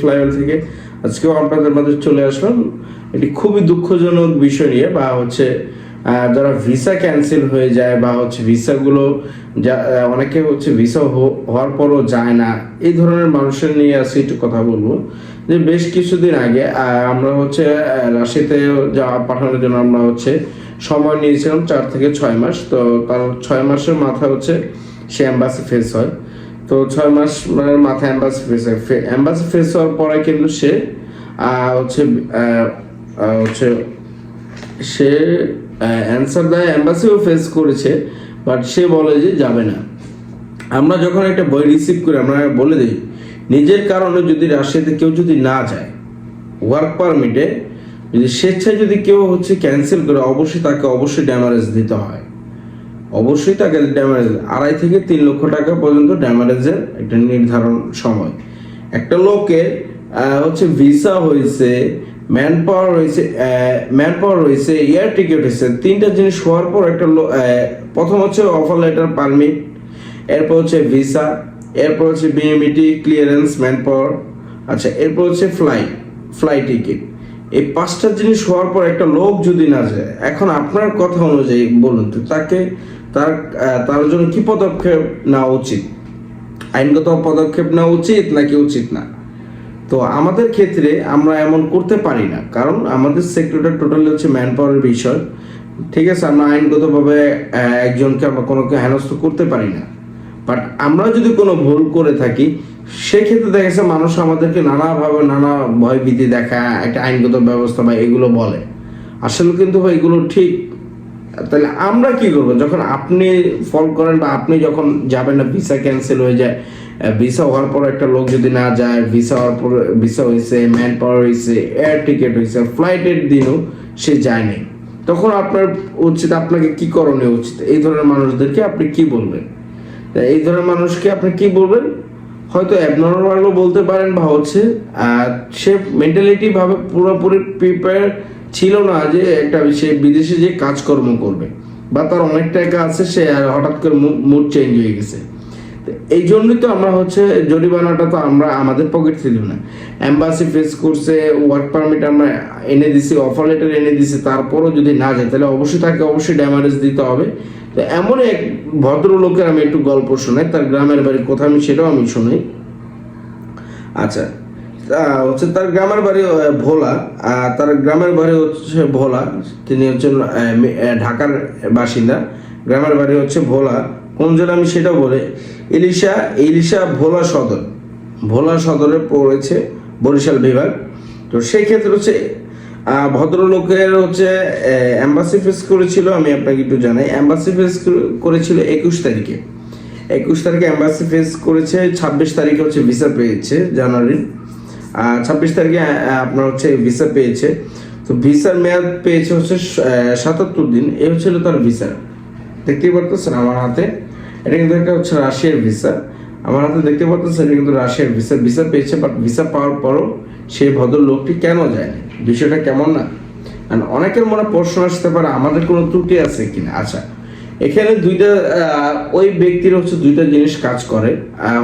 Flyover থেকে আজকেও আপনাদের মাঝে চলে আসলাম এটি খুবই দুঃখজনক বিষয় নিয়ে, বা হচ্ছে যারা ভিসা ক্যান্সেল হয়ে যায় বা হচ্ছে ভিসাগুলো অনেকে হচ্ছে ভিসা হওয়ার পরও যায় না, এই ধরনের মানুষের নিয়ে আজকে একটু কথা বলবো। যে বেশ কিছুদিন আগে আমরা হচ্ছে রাশিয়াতে পাঠানোর জন্য আমরা হচ্ছে সময় নিয়েছিলাম 4 থেকে 6 মাস। তো তার 6 মাসের মাথায় হচ্ছে সে এম্বাসি ফেস হয়। তো 6 মাস মাথায় এম্বাসি ফেস হওয়ার পরে কিন্তু সে হচ্ছে সে অ্যান্সার দেয়, এম্বাসিও ফেস করেছে, বাট সে বলে যে যাবে না। আমরা যখন একটা বই রিসিভ করি আমরা বলে দিই নিজের কারণে যদি রাশিয়াতে কেউ যদি না যায়, ওয়ার্ক পারমিটে যদি স্বেচ্ছায় যদি কেউ হচ্ছে ক্যান্সেল করে অবশ্যই ড্যামারেজ দিতে হয়। অবশ্যই তাকে ড্যামারেজ 2.5 থেকে 3 লক্ষ টাকা পর্যন্ত ড্যামারেজের একটা নির্ধারণ সময়। একটা লোকে হচ্ছে ভিসা হয়েছে, ম্যান পাওয়ার হয়েছে, এয়ার টিকিট হয়েছে, 3টা জিনিস হওয়ার পর একটা প্রথম হচ্ছে অফার লেটার, পারমিট, এরপর হচ্ছে ভিসা, এরপর হচ্ছে বিএমইটি ক্লিয়ারেন্স, ম্যান পাওয়ার, আচ্ছা এরপর হচ্ছে ফ্লাইট টিকিট। এই 5টা জিনিস হওয়ার পর একটা লোক যদি না যায়, এখন আপনার কথা অনুযায়ী বলুন তো তাকে তার জন্য কি পদক্ষেপ নেওয়া উচিত? আইনগত পদক্ষেপ নেওয়া উচিত নাকি উচিত না? তো আমাদের ক্ষেত্রে আমরা এমন করতে পারি না, কারণ আমাদের সেক্টরটা টোটালি হচ্ছে ম্যান পাওয়ারের বিষয়। ঠিক আছে, আমরা আইনগতভাবে একজনকে আমরা কোনোকে হেনস্থ করতে পারি না। বাট আমরা যদি কোনো ভুল করে থাকি সেক্ষেত্রে দেখা গেছে মানুষ আমাদেরকে নানাভাবে নানা ভয়ভীতি দেখা একটা আইনগত ব্যবস্থা বা এগুলো বলে, আসলে কিন্তু এগুলো ঠিক। তাহলে আমরা কি করবো যখন আপনি ফল করেন বা আপনি যখন যাবেন না, ভিসা ক্যান্সেল হয়ে যায়, ভিসা হওয়ার পর একটা লোক যদি না যায়, ভিসা হওয়ার পর ভিসা হয়েছে, ম্যান পাওয়ার হয়েছে, এয়ার টিকিট হয়েছে, ফ্লাইটের দিনও সে যায়নি, তখন আপনার উচিত, আপনাকে কি করণীয় উচিত? এই ধরনের মানুষদেরকে আপনি কি বলবেন? এই ধরনের মানুষকে আপনি কি বলবেন? হয়তো অ্যাবনর্মালও বলতে পারেন, বা হচ্ছে সে মেন্টালিটি ভাবে পুরোপুরি প্রিপেয়ার ছিল না যে সে বিদেশে যে কাজকর্ম করবে, বা তার অনেক টাকা আছে, সে হঠাৎ করে মুড চেঞ্জ হয়ে গেছে। এই জন্যই তো আমরা হচ্ছে জরিমানাটা তো আমরা আমাদের পকেট ছিল না, এম্বাসি ফেস করছে, ওয়ার্ক পারমিট আমরা এনে দিছি, অফার লেটার এনে দিছি, তারপরও যদি না যায় তাহলে অবশ্যই ড্যামারেজ দিতে হবে। তো এমন এক ভদ্রলোকের আমি একটু গল্প শোনাই, তার গ্রামের বাড়ি কোথায় আমি সেটাও আমি শোনাই। আচ্ছা, হচ্ছে তার গ্রামের বাড়ি ভোলা, তিনি হচ্ছেন ঢাকার বাসিন্দা, গ্রামের বাড়ি হচ্ছে ভোলা। কোন জেলা আমি সেটাও বলে, ইলিশা ভোলা সদরে পড়েছে, বরিশাল বিভাগ। তো সেই ক্ষেত্রে হচ্ছে ভদ্রলোকের হচ্ছে এম্বাসি ফেস করেছিল, আমি আপনাকে একটু জানাই, এম্বাসি ফেস করেছিল 21 তারিখে এম্বাসি ফেস করেছে, 26 তারিখে হচ্ছে ভিসা পেয়েছে, জানুয়ারির 26 তারিখে আপনার হচ্ছে ভিসা পেয়েছে। তো ভিসার মেয়াদ পেয়েছে হচ্ছে 77 দিন। এই হচ্ছিল তার ভিসা। দেখতেই পারতেছেন আমার হাতে, এটা কিন্তু একটা হচ্ছে রাশিয়ার ভিসা, আমার হাতে দেখতে পারতেছেন এটা কিন্তু রাশিয়ার ভিসা পেয়েছে। বাট ভিসা পাওয়ার পরও সেই ভদ্রলোকটি কেন যায়নি? বিষয়টা কেমন না? অনেকের মনে প্রশ্ন আসতে পারে আমাদের কোনো ত্রুটি আছে কিনা। আচ্ছা, এখানে ওই ব্যক্তির হচ্ছে 2টা জিনিস কাজ করে।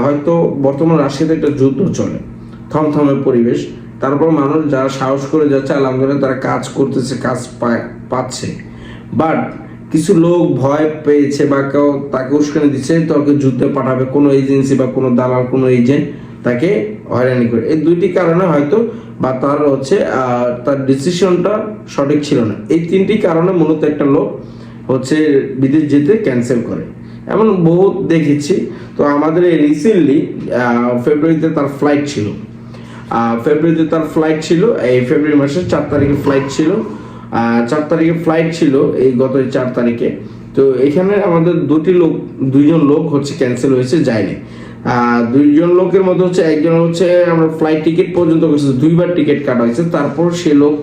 হয়তো বর্তমান রাশিয়াতে একটা যুদ্ধ চলে, থমথমে পরিবেশ, তারপর মানুষ যারা সাহস করে যাচ্ছে আলহামদুলিল্লাহ তারা কাজ করতেছে, কাজ পাচ্ছে। বাট কিছু লোক ভয় পেয়েছে বা কেউ তাকে উস্কানি দিচ্ছে, তোকে যুদ্ধে পাঠাবে কোনো এজেন্সি বা কোনো দালাল, কোনো এজেন্ট তাকে হয়রানি করে। এই 2টি কারণে হয়তো, বা তার হচ্ছে তার ডিসিশনটা সঠিক ছিল না। এই 3টি কারণে মূলত একটা লোক হচ্ছে বিদেশ যেতে ক্যান্সেল করে, এমন বহুত দেখেছি। তো আমাদের এই রিসেন্টলি ফেব্রুয়ারিতে তার ফ্লাইট ছিল, এই ফেব্রুয়ারি মাসের 4 তারিখে ফ্লাইট ছিল, এই গত 4 তারিখে। তো এখানে আমাদের 2জন লোক হচ্ছে ক্যান্সেল হয়েছে, যায়নি। 2জন লোকের মধ্যে হচ্ছে একজন হচ্ছে আমরা ফ্লাইট টিকিট পর্যন্ত করছি, 2বার টিকিট কাটা হয়েছে, তারপর সে লোক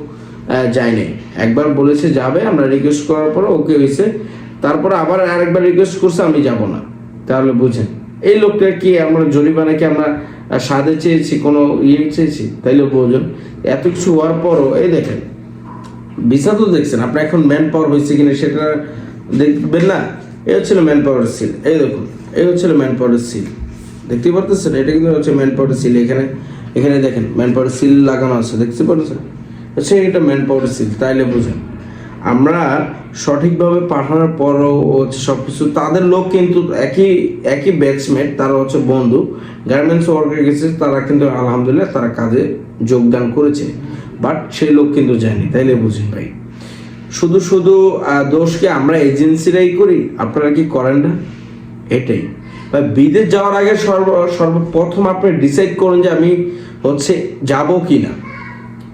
যায়নি। একবার বলেছে যাবে, আমরা রিকোয়েস্ট করার পর ওকে হয়েছে, তারপর আবার আরেকবার রিকোয়েস্ট করছে আমি যাব না। তাহলে বুঝেন এই লোকটা কি আমরা জরিমানা কি আমরা সাধে চেয়েছি, কোনো চেয়েছি? তাইলে বুঝুন এত কিছু হওয়ার পরও এই দেখেন ভিসা তো দেখছেন আপনি, এখন ম্যান পাওয়ার হয়েছে কিনা সেটা দেখবেন না। এই হচ্ছিল ম্যান পাওয়ার সিল, এই দেখুন এই হচ্ছিল ম্যান পাওয়ার সিল, দেখতেই পারতেছেন, এটা কিন্তু হচ্ছে ম্যান পাওয়ার সিল। এখানে এখানে দেখেন ম্যান পাওয়ার সিল লাগানো আছে, দেখতে পাচ্ছেন? আচ্ছা, এটা ম্যান পাওয়ার সিল, তাইলে বুঝেন আমরা সঠিকভাবে পাঠানোর পরও হচ্ছে সব কিছু, তাদের লোক কিন্তু একই ব্যাচমেট, তারা হচ্ছে বন্ধু, গার্মেন্টস ওয়ার্কার গেছে, তারা কিন্তু আলহামদুলিল্লাহ তারা কাজে যোগদান করেছে, বাট সেই লোক কিন্তু যায়নি। তাইলে বুঝেন ভাই, শুধু শুধু দোষ কি আমরা এজেন্সিরাই করি? আপনারা কি করেন না? এটাই ভাই, বিদেশ যাওয়ার আগে সর্বপ্রথম আপনি ডিসাইড করুন যে আমি হচ্ছে যাব কি না।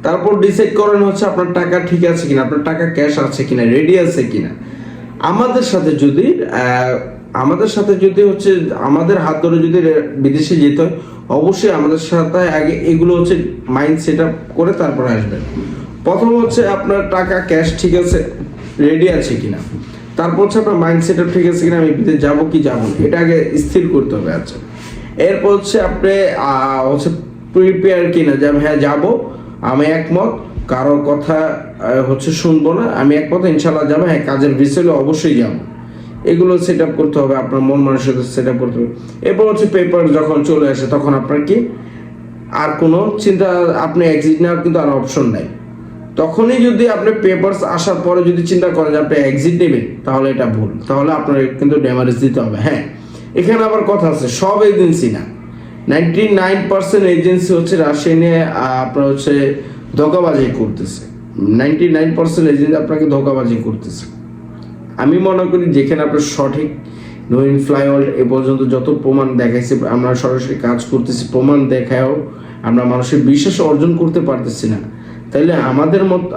তারপর ডিসাইড করেন হচ্ছে আপনার টাকা ঠিক আছে কিনা, আপনার টাকা ক্যাশ আছে কিনা, রেডি আছে কিনা। আমাদের সাথে যদি হচ্ছে আমাদের হাত ধরে যদি বিদেশে যেতে হয়, অবশ্যই আমাদের সাথে আগে এগুলো হচ্ছে মাইন্ড সেট আপ করে তারপরে আসবেন। প্রথম হচ্ছে আপনার টাকা ক্যাশ ঠিক আছে, রেডি আছে কিনা, তারপর হচ্ছে আপনার মাইন্ড সেট আপ ঠিক আছে কিনা, আমি বিদেশ যাবো কি যাবো না, এটা আগে স্থির করতে হবে। আচ্ছা, এরপর হচ্ছে আপনি হচ্ছে প্রিপেয়ার কিনা যে হ্যাঁ যাবো, আমি একমত, কারোর কথা হচ্ছে শুনবো না, আমি একমত, ইনশাল্লাহ যাবো, হ্যাঁ কাজের বিষয়ে অবশ্যই যাবো। এগুলো সেট আপ করতে হবে, আপনার মন মানসিকতা সেট আপ করতে হবে। এরপর হচ্ছে পেপার যখন চলে আসে তখন আপনার কি আর কোনো চিন্তা, আপনি এক্সিট নেওয়ার কিন্তু আর অপশন নাই। তখনই যদি আপনি পেপারস আসার পরে যদি চিন্তা করেন যে আপনি এক্সিট নেবেন, তাহলে এটা ভুল, তাহলে আপনার কিন্তু ড্যামারেজ দিতে হবে। হ্যাঁ, এখানে আবার কথা আছে, সব এজেন্সি না, 99% এজেন্সি হচ্ছে রাশিয়া নিয়ে আপনার হচ্ছে ধোঁকাবাজি করতেছে। 99% এজেন্সি আপনাকে ধোঁকাবাজি করতেছে। আমি মনে করি যেখানে আপনার সঠিক নো ইন ফ্লাই ওয়ার্ল্ড এ পর্যন্ত যত প্রমাণ দেখাইছে, আমরা সরাসরি কাজ করতেছি, প্রমাণ দেখায়ও আমরা মানুষের বিশ্বাস অর্জন করতে পারতেছি না, তাইলে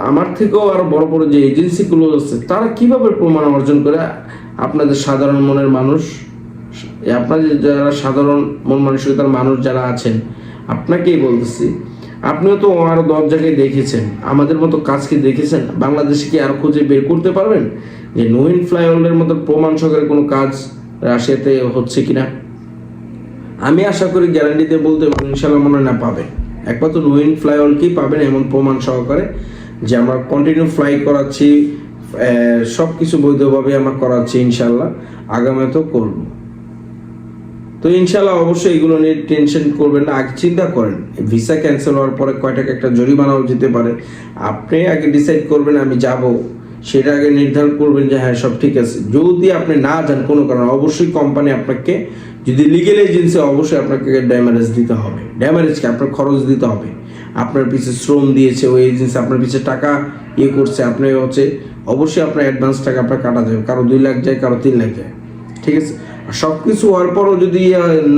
আমার থেকেও আরো বড় বড় যে এজেন্সিগুলো আছে তারা কিভাবে প্রমাণ অর্জন করে আপনাদের সাধারণ মনের মানুষ, আপনাদের যারা সাধারণ মন মানসিকতার মানুষ যারা আছেন, আপনাকেই বলতেছি, আপনিও তো আরো 10 জায়গায় দেখেছেন, আমাদের মতো কাজকে দেখেছেন, বাংলাদেশে কি আর খুঁজে বের করতে পারবেন যে নো ইন ফ্লাই ওয়ার্ল্ডের মতো প্রমাণ সহকারে কোনো কাজ রাশিয়াতে হচ্ছে কিনা? আমি আশা করি গ্যারান্টিতে বলতে ইনশাল্লাহ মনে না পাবেন, একমাত্র নো ইন ফ্লাই ওয়ার্ল্ডকেই পাবেন এমন প্রমাণ সহকারে যে আমরা কন্টিনিউ ফ্লাই করাচ্ছি, সব কিছু বৈধভাবে আমরা করাচ্ছি, ইনশাল্লাহ আগামীতেও করব। তো ইনশাল্লাহ অবশ্যই এগুলো নিয়ে টেনশন করবেন না, আগে চিন্তা করেন ভিসা ক্যান্সেল হওয়ার পরে কয় টাকা একটা জরিমানাও যেতে পারে। আপনি আগে ডিসাইড করবেন আমি যাব, সেটা আগে নির্ধারণ করবেন যে হ্যাঁ সব ঠিক আছে। যদি আপনি না যান কোনো কারণে, অবশ্যই কোম্পানি আপনাকে যদি লিগেল এজেন্সি, অবশ্যই আপনাকে ড্যামারেজ দিতে হবে। ড্যামারেজকে আপনার খরচ দিতে হবে, আপনার পিছিয়ে শ্রম দিয়েছে ওই এজেন্সি, আপনার পিছিয়ে টাকা করছে, আপনি হচ্ছে অবশ্যই আপনার অ্যাডভান্স টাকা আপনার কাটা যাবে, কারো 2 লাখ যায়, কারো 3 লাখ যায়, ঠিক আছে। আর সব কিছু হওয়ার পরও যদি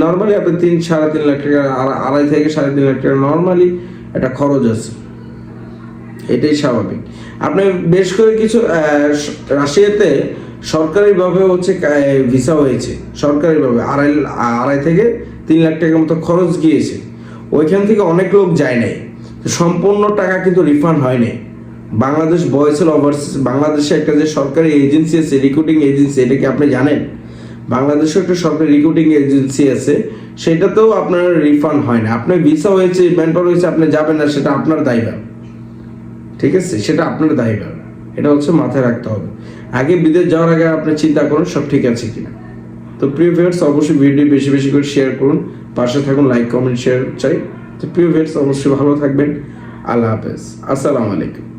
নর্মালি আপনি 3-3.5 লাখ টাকা, 2.5 থেকে 3.5 লাখ টাকা নর্মালি একটা খরচ আছে, এটাই স্বাভাবিক। আপনি বেশ করে কিছু রাশিয়াতে সরকারিভাবে হচ্ছে ভিসা হয়েছে, সরকারিভাবে 2.5 থেকে 3 লাখ টাকার মতো খরচ গিয়েছে, ওইখান থেকে অনেক লোক যায় নাই, সম্পূর্ণ টাকা কিন্তু রিফান্ড হয় নাই। বাংলাদেশ ভয়েস ওভারসিজ, বাংলাদেশে একটা যে সরকারি এজেন্সি আছে, রিক্রুটিং এজেন্সি, এটা কি আপনি জানেন? বাংলাদেশে একটা সরকারি রিক্রুটিং এজেন্সি আছে, সেটাতেও আপনার রিফান্ড হয় না। আপনার ভিসা হয়েছে, ম্যানপাওয়ার হয়েছে, আপনি যাবেন না, সেটা আপনার দায়ভার, ঠিক আছে, সেটা আপনার দায়ভার, এটা হচ্ছে মাথায় রাখতে হবে। আগে বিদেশ যাওয়ার আগে আপনি চিন্তা করুন সব ঠিক আছে কিনা। তো প্রিয় ভিউয়ার্স, অবশ্যই ভিডিও বেশি বেশি করে শেয়ার করুন, পাশে থাকুন, লাইক কমেন্ট শেয়ার চাই। তো প্রিয় ভিউয়ার্স, অবশ্যই ভালো থাকবেন, আল্লাহ হাফেজ, আসসালামু আলাইকুম।